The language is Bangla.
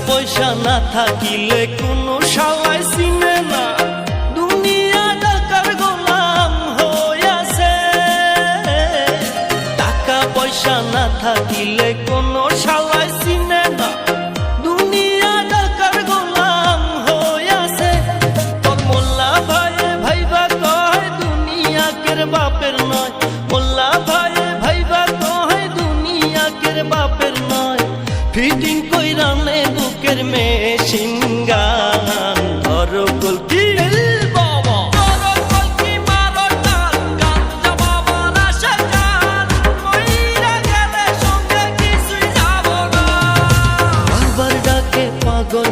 পয়সা না থাকিলে কোনো শালাই চিনে না, দুনিয়া টাকার গোলাম হইয়াছে। টাকা পয়সা না থাকিলে কোনো শালাই চিনে না, দুনিয়া টাকার গোলাম হইয়াছে। তোর মোল্লা ভাইয়ে ভাইবা কয় দুনিয়া কের বাপের নয়, মোল্লা ভাইয়ে ভাইবা কয় দুনিয়া কের বাপের নয়। ফিটিং কইরা নে বুকের মেশিন গান, ধরো কলকি বাবা, ধরো কলকি মারো টান, গান জবাবার আশা গান, মইরা গেলে সঙ্গে কিছুই যাব না। বাবার ডাকে পাগল